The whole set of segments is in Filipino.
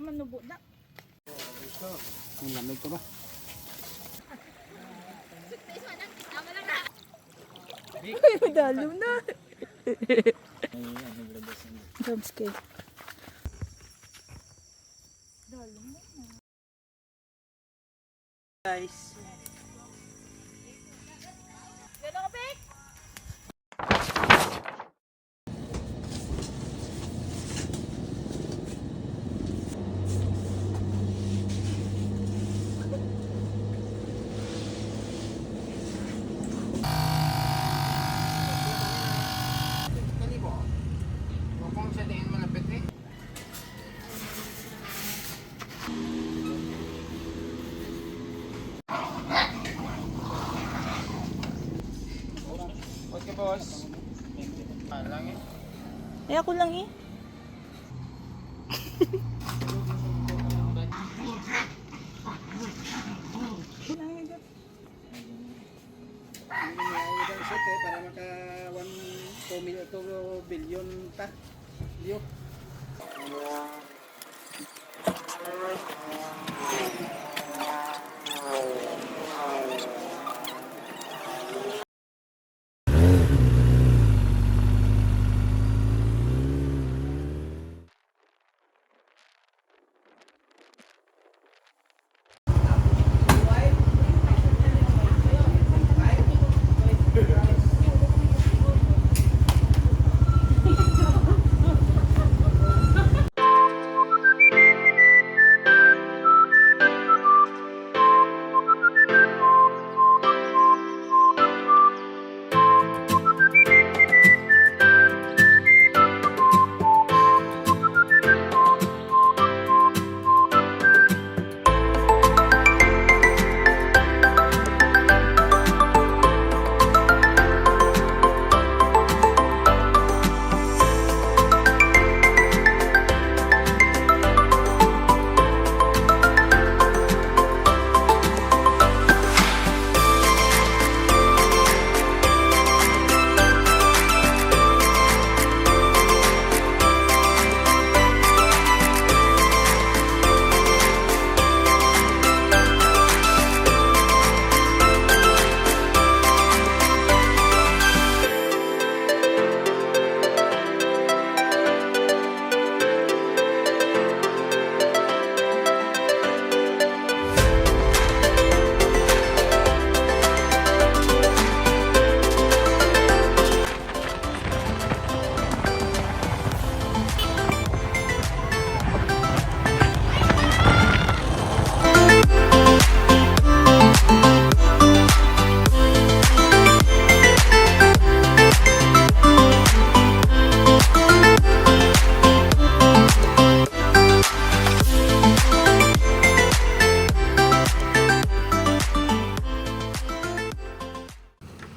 manubo na. Ang lamig ko ba? Ay, madalo na. Jumpscare. Dalo mo na. Guys. Gano'n ka, Pek? Okay, boss. Lang eh. Eh, ako lang eh. Para maka 2 billion ta. Diyo.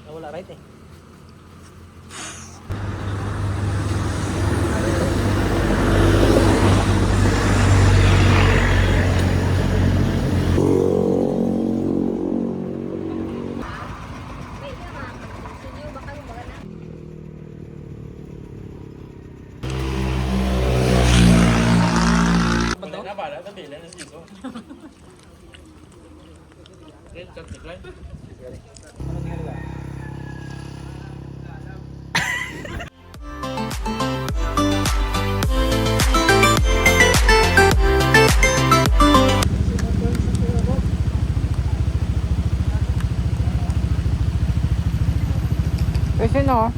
Wala right eh. Nó bảo đã có tỷ lệ là gì thôi. Đến chặt thịt lấy. Kasi no.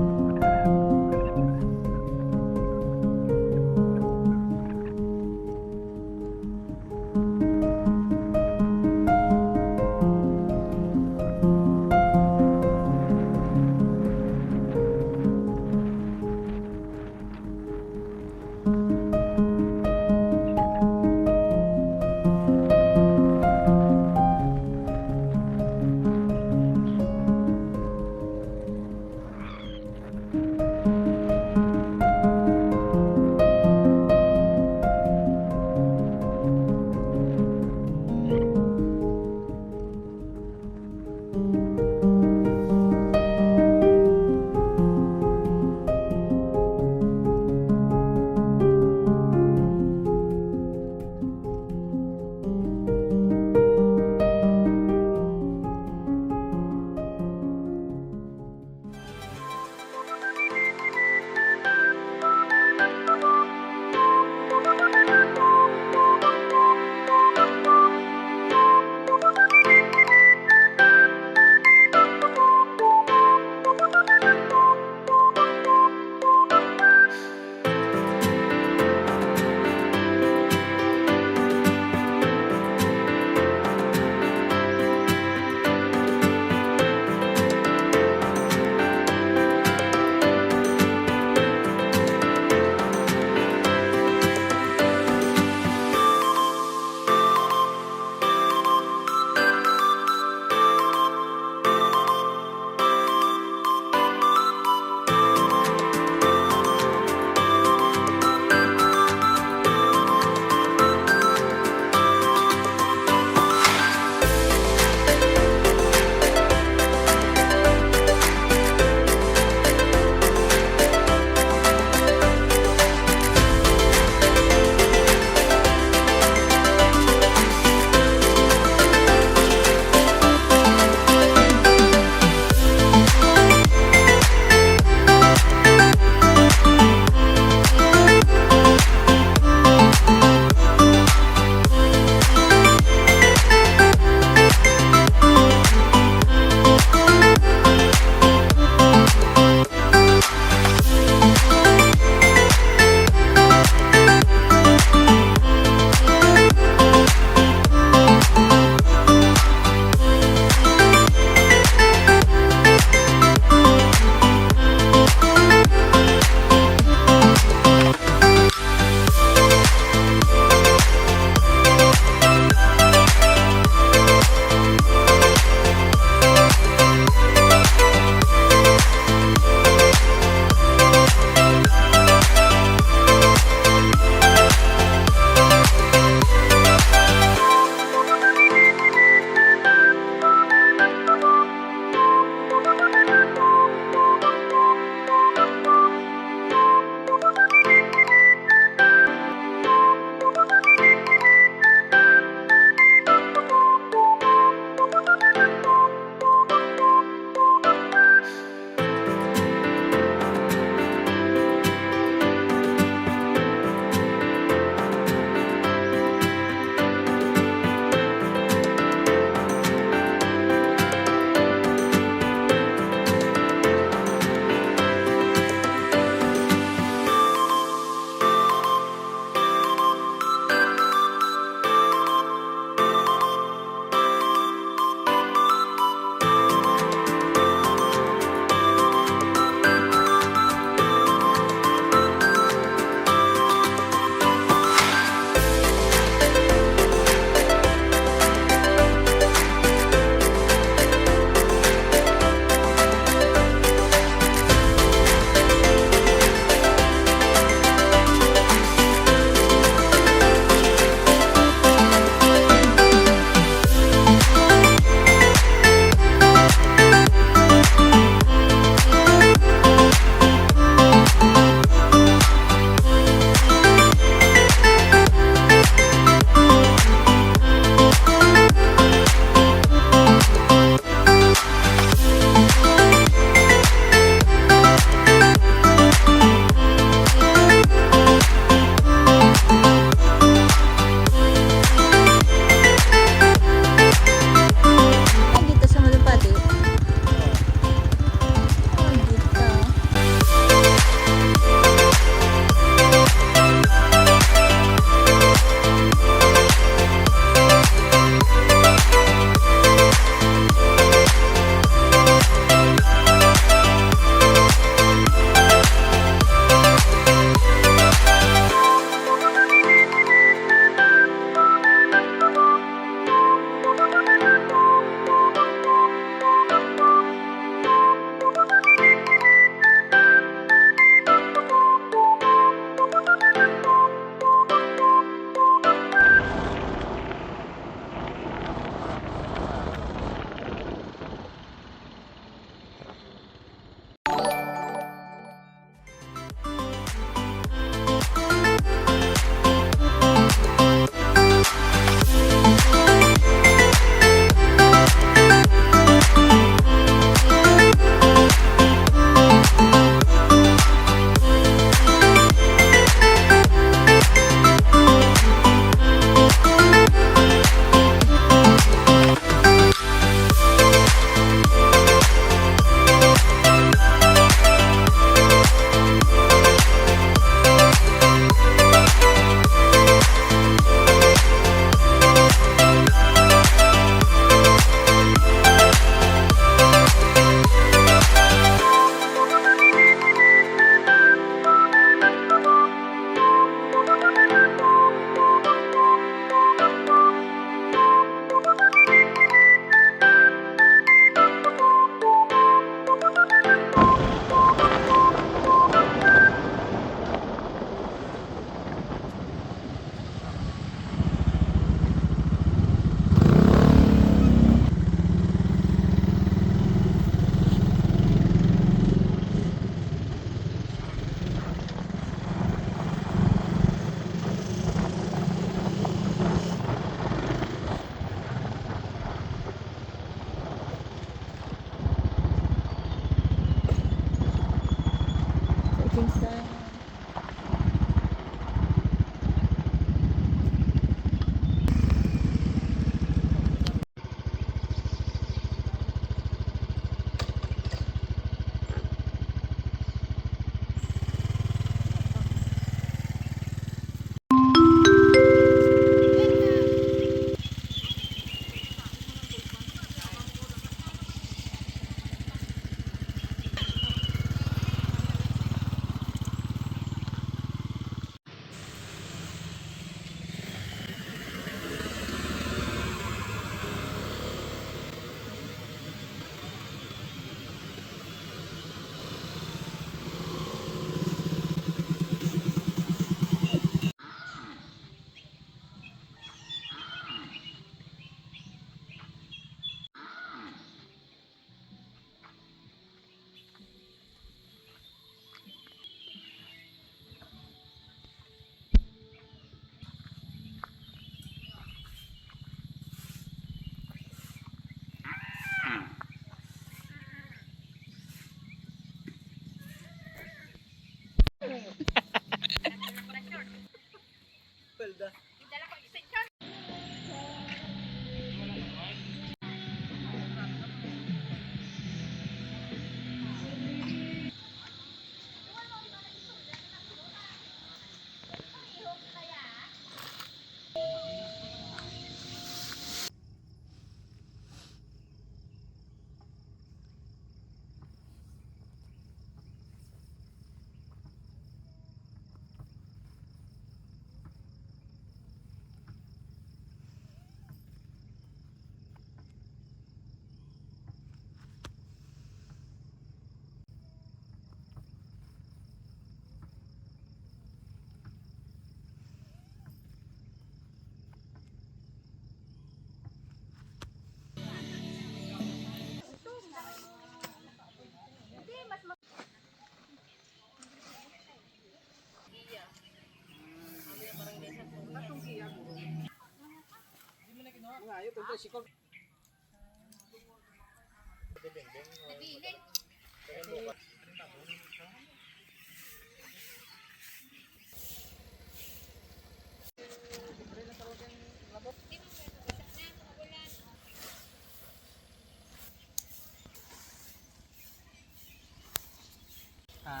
Ha?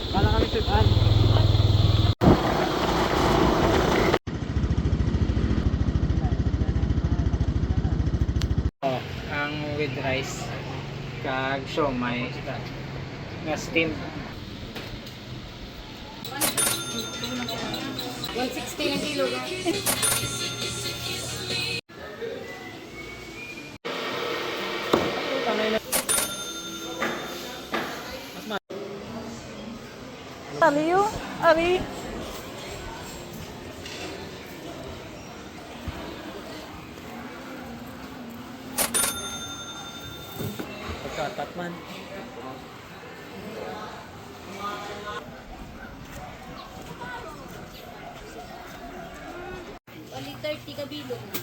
Kala kami sudan. Oh, ang with rice kag siomay nga steam. 160 ang kilo. Ali yun. Ali. Pagkatat man. Only 30 ka bilog na.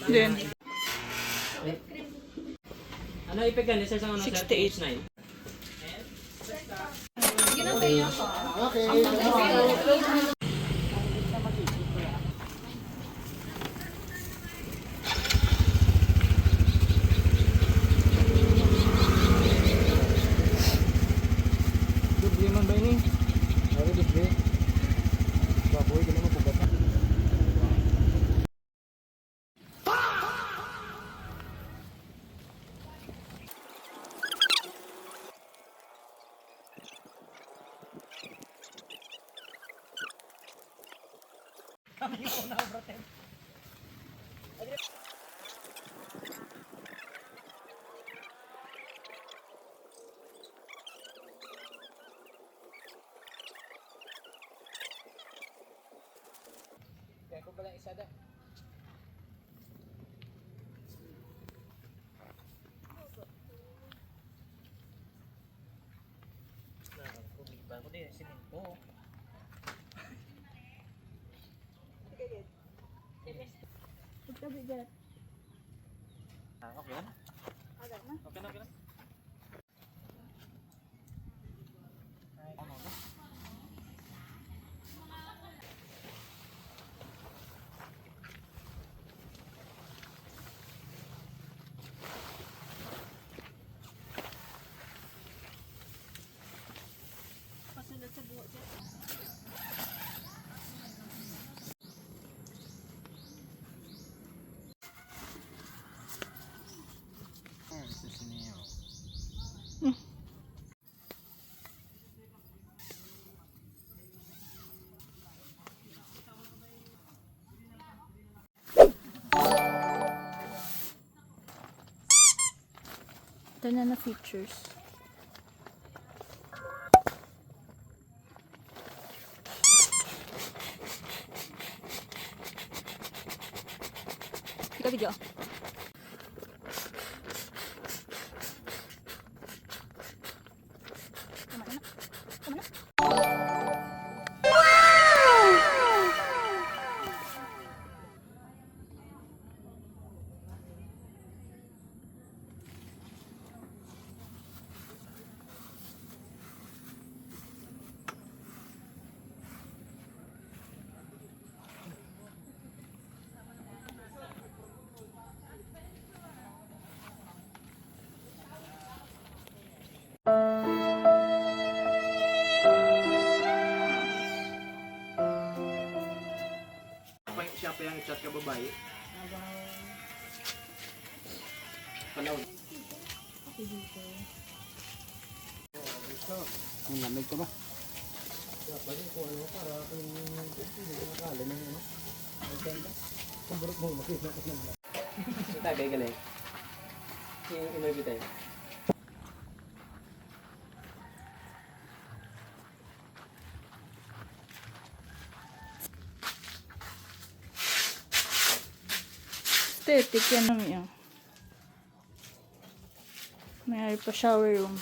Then, Ano ipigan ni sa ano 68. 9? Dubli man ba ini? Ari dubli. Baboy gina mo pugatan. Kaya ko pala isa da. Ba ko din simento. pagkabigat. Okay na. Agad na. Okay na, okay na. Pasulod sa buhok dyan. Ito na features. Ika video. Tama na. Tama na. Siya pa yung chat ka babae. Ang lamig ka ba? Dapat ko ano para kung hindi nakakala ng ano. Ang ganda. Kung burot mo makita ko ng Tagay galing. Yung imabi tayo. Aesthetic yan naman yan. May pa shower room.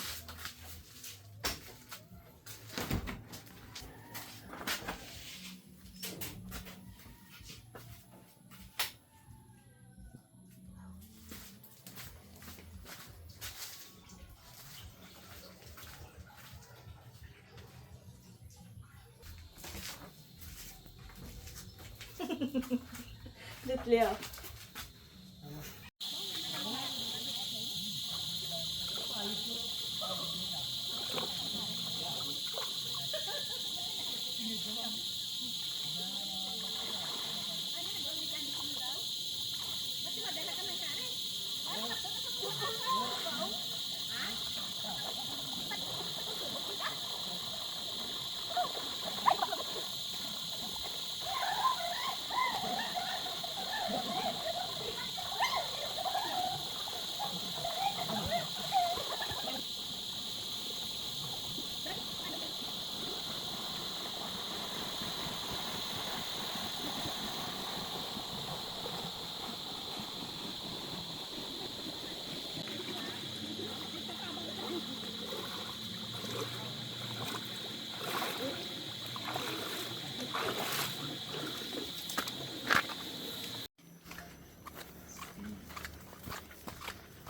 Litlia.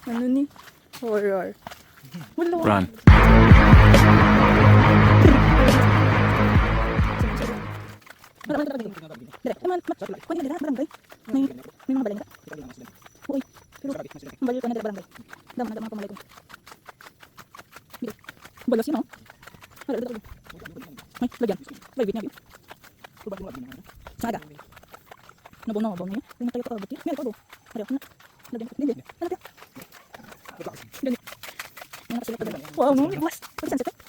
Ano ni? Horror. Wala. Run. May mga balay na. Uy, pero ang balay ko na barangay. Dama na pamalay ko. Balas yun, oh. Ay, lagyan. Private niya, yun. Saga. Nabaw na yun. Yung tayo ka, ba't yun? Meron pa ba? Ayaw ko na. Lagyan ko. Hindi. Ano ka? Dali. Ano ka sila? Wow, no, may mas. Pagkasan sa tayo.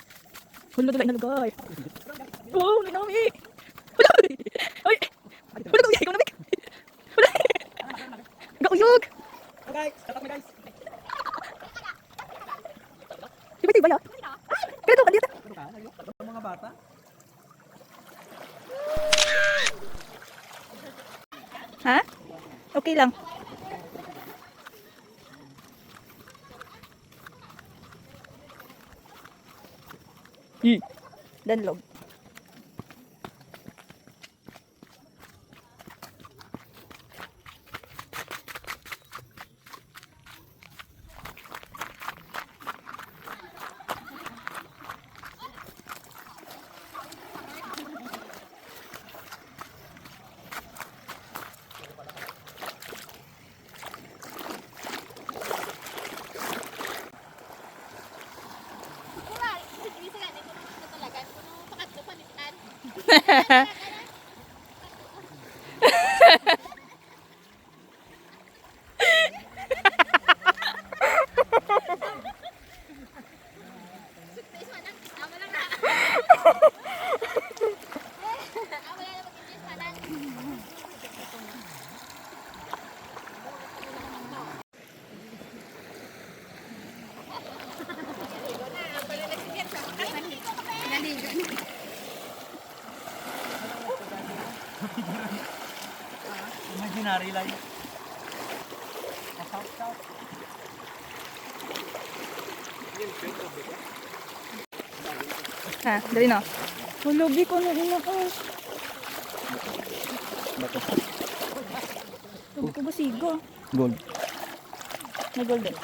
Wala na nalagay. Wow, nami. Wala. Ay. Wala daw, ikaw nami. Wala. Gauyog. Guys, tatak mo guys. Tiba-tiba ya. Kaya to, kandiya ta. Mga bata. Ha? Okay lang. Danlog. Imaginary lang. Ha, dali na. Hulubi ko na ina ko. Hulubi ko ba sigo? Gold. May gold din.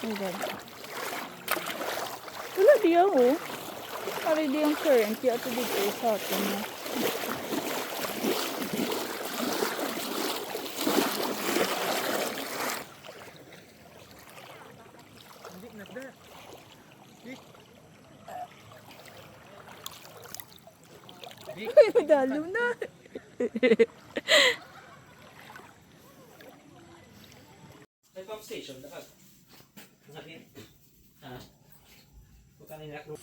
May gold. Wala di ako. Pari di yung current. Kaya ito dito sa atin. Ay, madalo na. station na kag. Mga din. Ha? Bukan nila crew.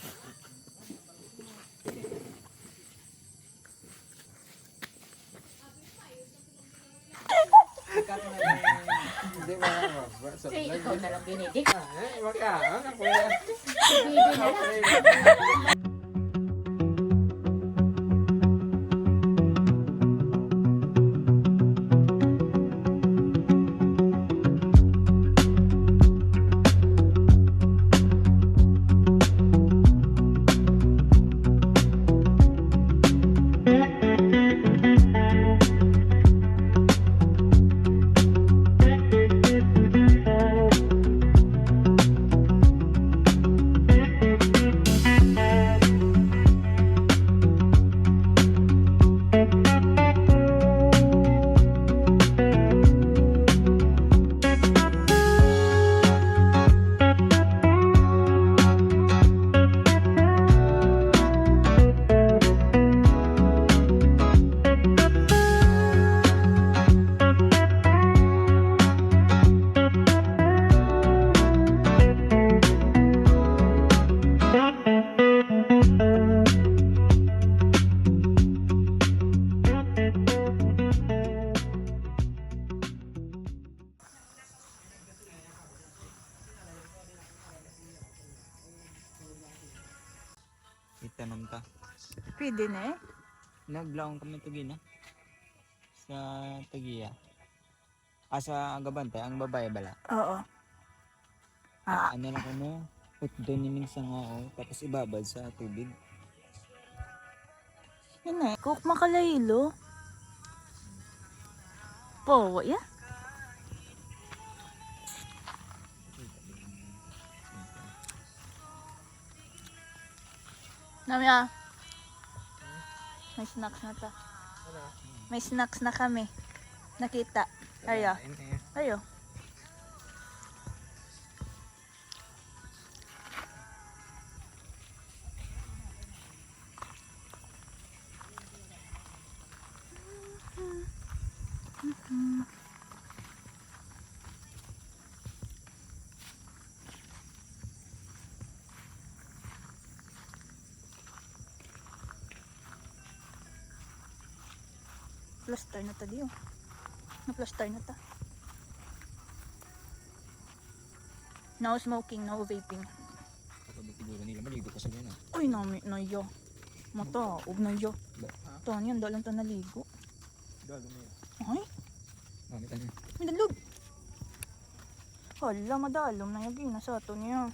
Hindi ba na mo? Hey, ikaw na lang binidik. Maka, Bibi na lang. Itanong ta. Pwede na eh. Naglaong kami tugina. Sa Tagiya. Sa Agabante, ang babae bala. Oo. Ah, Ano lang ano, put doon yung minsan nga ako, tapos ibabad sa tubig. yun eh. Kuk makalaylo. Po, ya? Nami ah. May snacks na ta. May snacks na kami. Nakita. Ayo. Ayo. Plaster na ta diyo. Na-plaster na ta. No smoking, no vaping. Kapag siguro nila, maligo pa sila na. Uy, nami na yo. Mata, ug na yo. Tanyan, dalang ta naligo. Dalo mo yun. Ay, Mami tayo. may dalog. Hala, madalom na yagi na sa ato niya.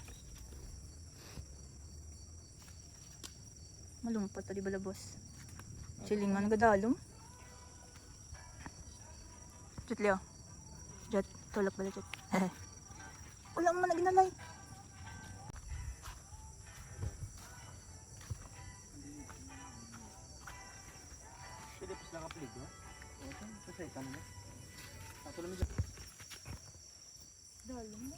Malumpat ta di ba labos? Siling man nagadalom. Jut Leo. Jut, tulak bala Jut. Wala man naginalay. Philips lang kaplig, ha? Sa second mo. Ato namin Dalom na.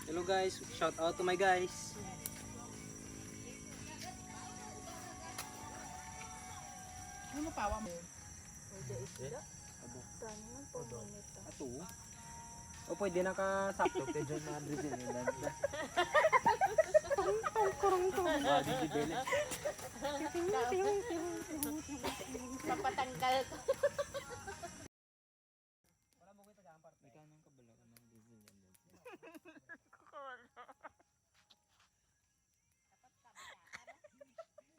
Hello guys, shout out to my guys. Ano pawa mo? Ato. O pwede nakasakto kay John Madrid din nila. Papatanggal ko. Magkano ang kabala ko ng diesel yan?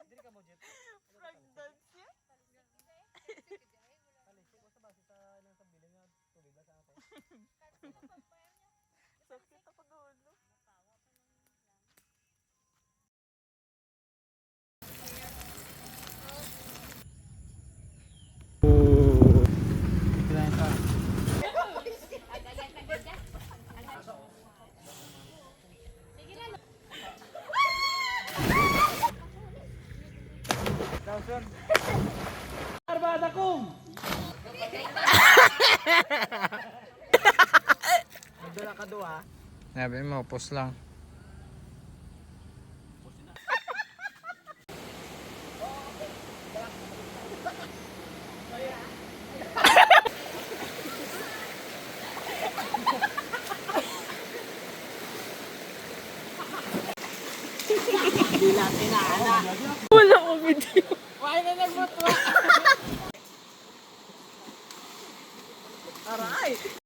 Dili ka mo jet. Frog dance ya? Alisip ko sa base sa ilang sabili nga tubig ba sa akin. Sakit ako doon. No? Arbada kong. Magdala ka do ha. Sabi mo, post lang. dila tinana. Wala ko video. Why na nagmutwa? Aray!